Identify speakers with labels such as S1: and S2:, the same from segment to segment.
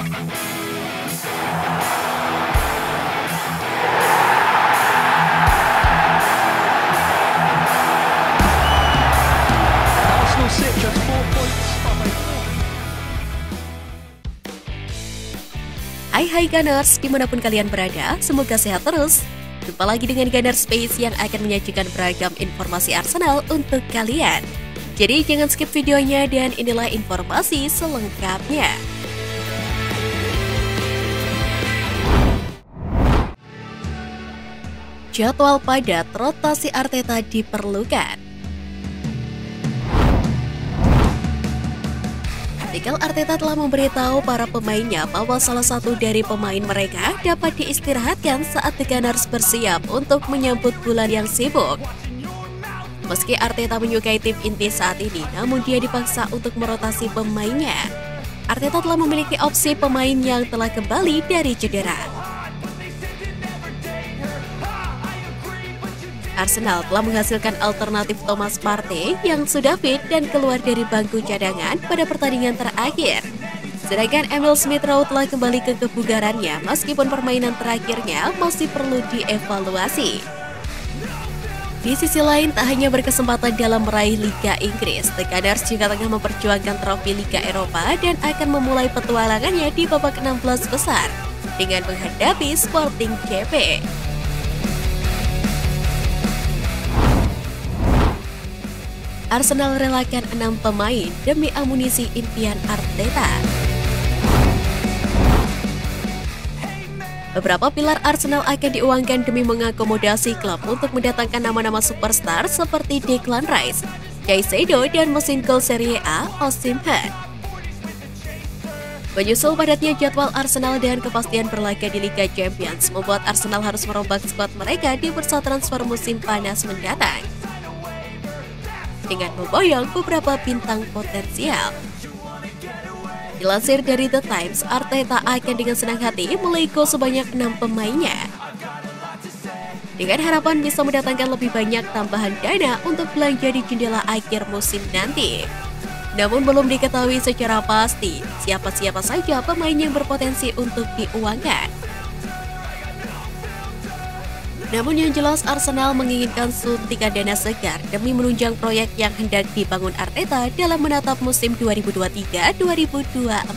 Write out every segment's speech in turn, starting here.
S1: Arsenal sit just 4 points behind.
S2: Hai Gunners, dimanapun kalian berada, semoga sehat terus. Jumpa lagi dengan Gunners Space yang akan menyajikan beragam informasi Arsenal untuk kalian. Jadi jangan skip videonya dan inilah informasi selengkapnya. Jadwal padat, rotasi Arteta diperlukan. Mikel Arteta telah memberitahu para pemainnya bahwa salah satu dari pemain mereka dapat diistirahatkan saat The Gunners bersiap untuk menyambut bulan yang sibuk. Meski Arteta menyukai tim inti saat ini, namun dia dipaksa untuk merotasi pemainnya. Arteta telah memiliki opsi pemain yang telah kembali dari cedera. Arsenal telah menghasilkan alternatif Thomas Partey yang sudah fit dan keluar dari bangku cadangan pada pertandingan terakhir. Sedangkan Emil Smith-Rowe telah kembali ke kebugarannya meskipun permainan terakhirnya masih perlu dievaluasi. Di sisi lain, tak hanya berkesempatan dalam meraih Liga Inggris, The Gunners juga tengah memperjuangkan trofi Liga Eropa dan akan memulai petualangannya di babak 16 besar dengan menghadapi Sporting CP. Arsenal relakan 6 pemain demi amunisi impian Arteta. Beberapa pilar Arsenal akan diuangkan demi mengakomodasi klub untuk mendatangkan nama-nama superstar seperti Declan Rice, Caicedo, dan mesin gol Serie A, Osimhen. Menyusul padatnya jadwal Arsenal dan kepastian berlaga di Liga Champions membuat Arsenal harus merombak skuad mereka di bursa transfer musim panas mendatang dengan memboyong beberapa bintang potensial. Dilansir dari The Times, Arteta akan dengan senang hati melego sebanyak 6 pemainnya dengan harapan bisa mendatangkan lebih banyak tambahan dana untuk belanja di jendela akhir musim nanti. Namun belum diketahui secara pasti siapa-siapa saja pemain yang berpotensi untuk diuangkan. Namun yang jelas Arsenal menginginkan suntikan dana segar demi menunjang proyek yang hendak dibangun Arteta dalam menatap musim 2023-2024.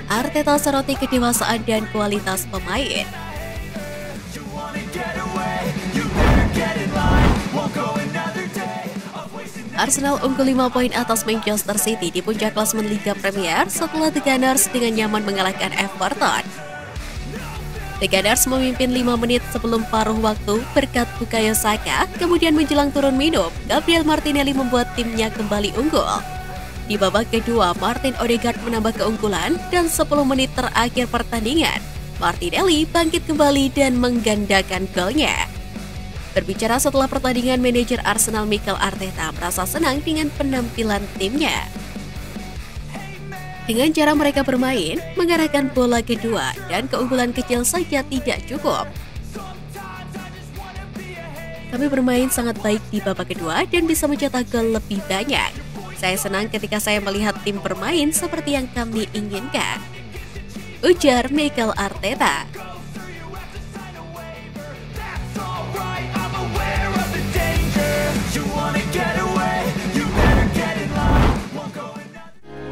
S2: Arteta soroti kedewasaan dan kualitas pemain. Arsenal unggul 5 poin atas Manchester City di puncak klasemen Liga Premier setelah The Gunners dengan nyaman mengalahkan Everton. The Gunners memimpin 5 menit sebelum paruh waktu berkat Bukayo Saka, kemudian menjelang turun minum, Gabriel Martinelli membuat timnya kembali unggul. Di babak kedua, Martin Odegaard menambah keunggulan dan 10 menit terakhir pertandingan, Martinelli bangkit kembali dan menggandakan golnya. Berbicara setelah pertandingan, manajer Arsenal Mikel Arteta merasa senang dengan penampilan timnya. Dengan cara mereka bermain, mengarahkan bola kedua dan keunggulan kecil saja tidak cukup. Kami bermain sangat baik di babak kedua dan bisa mencetak gol lebih banyak. Saya senang ketika saya melihat tim bermain seperti yang kami inginkan, ujar Mikel Arteta.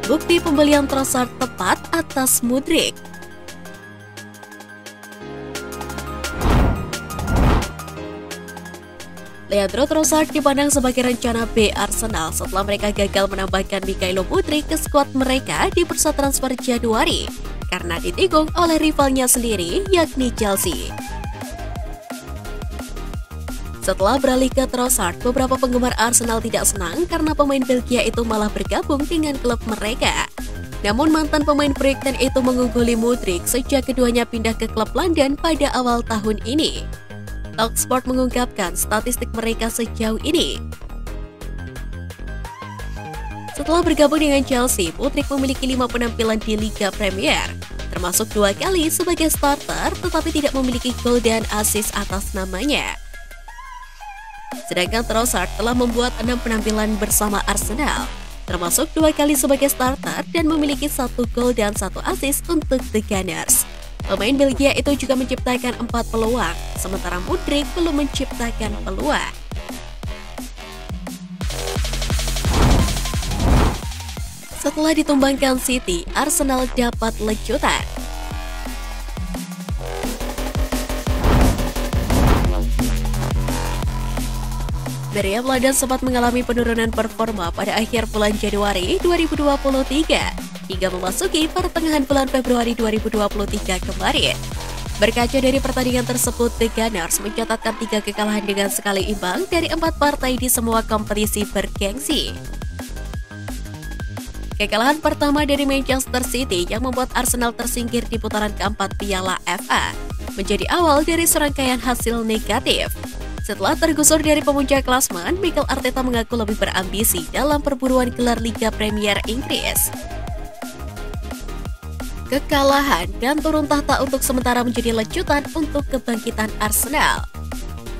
S2: Bukti pembelian Trossard tepat atas Mudryk. Leandro Trossard dipandang sebagai rencana B Arsenal setelah mereka gagal menambahkan Mykhailo Mudryk ke skuad mereka di bursa transfer Januari karena ditikung oleh rivalnya sendiri yakni Chelsea. Setelah beralih ke Trossard, beberapa penggemar Arsenal tidak senang karena pemain Belgia itu malah bergabung dengan klub mereka. Namun mantan pemain Brighton itu mengungguli Mudryk sejak keduanya pindah ke klub London pada awal tahun ini. Talksport mengungkapkan statistik mereka sejauh ini. Setelah bergabung dengan Chelsea, Mudryk memiliki 5 penampilan di Liga Premier, termasuk 2 kali sebagai starter tetapi tidak memiliki gol dan assist atas namanya. Sedangkan Trossard telah membuat 6 penampilan bersama Arsenal, termasuk 2 kali sebagai starter dan memiliki 1 gol dan 1 assist untuk The Gunners. Pemain Belgia itu juga menciptakan 4 peluang, sementara Mudryk belum menciptakan peluang. Setelah ditumbangkan City, Arsenal dapat lecutan. Meriam London sempat mengalami penurunan performa pada akhir bulan Januari 2023 hingga memasuki pertengahan bulan Februari 2023 kemarin. Berkaca dari pertandingan tersebut, The Gunners mencatatkan 3 kekalahan dengan sekali imbang dari 4 partai di semua kompetisi bergengsi. Kekalahan pertama dari Manchester City yang membuat Arsenal tersingkir di putaran keempat Piala FA menjadi awal dari serangkaian hasil negatif. Setelah tergusur dari pemuncak klasemen, Mikel Arteta mengaku lebih berambisi dalam perburuan gelar Liga Premier Inggris. Kekalahan dan turun tahta untuk sementara menjadi lecutan untuk kebangkitan Arsenal.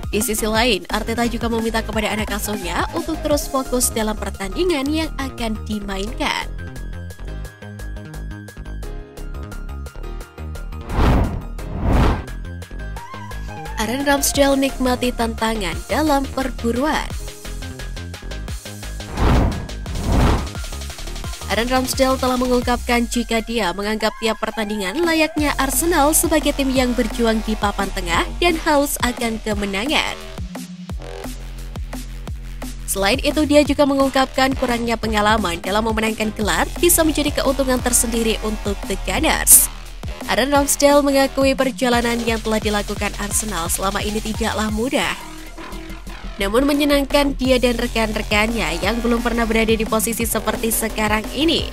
S2: Di sisi lain, Arteta juga meminta kepada anak asuhnya untuk terus fokus dalam pertandingan yang akan dimainkan. Aaron Ramsdale nikmati tantangan dalam perburuan. Aaron Ramsdale telah mengungkapkan jika dia menganggap tiap pertandingan layaknya Arsenal sebagai tim yang berjuang di papan tengah dan haus akan kemenangan. Selain itu, dia juga mengungkapkan kurangnya pengalaman dalam memenangkan gelar bisa menjadi keuntungan tersendiri untuk The Gunners. Aaron Ramsdale mengakui perjalanan yang telah dilakukan Arsenal selama ini tidaklah mudah. Namun menyenangkan dia dan rekan-rekannya yang belum pernah berada di posisi seperti sekarang ini.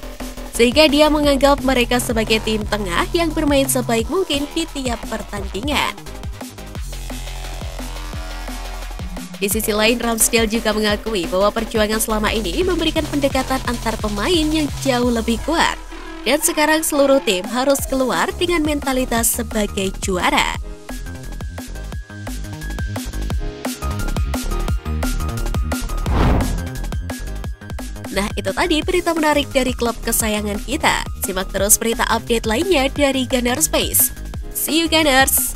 S2: Sehingga dia menganggap mereka sebagai tim tengah yang bermain sebaik mungkin di tiap pertandingan. Di sisi lain, Ramsdale juga mengakui bahwa perjuangan selama ini memberikan pendekatan antar pemain yang jauh lebih kuat. Dan sekarang seluruh tim harus keluar dengan mentalitas sebagai juara. Nah, itu tadi berita menarik dari klub kesayangan kita. Simak terus berita update lainnya dari Gunners Space. See you Gunners!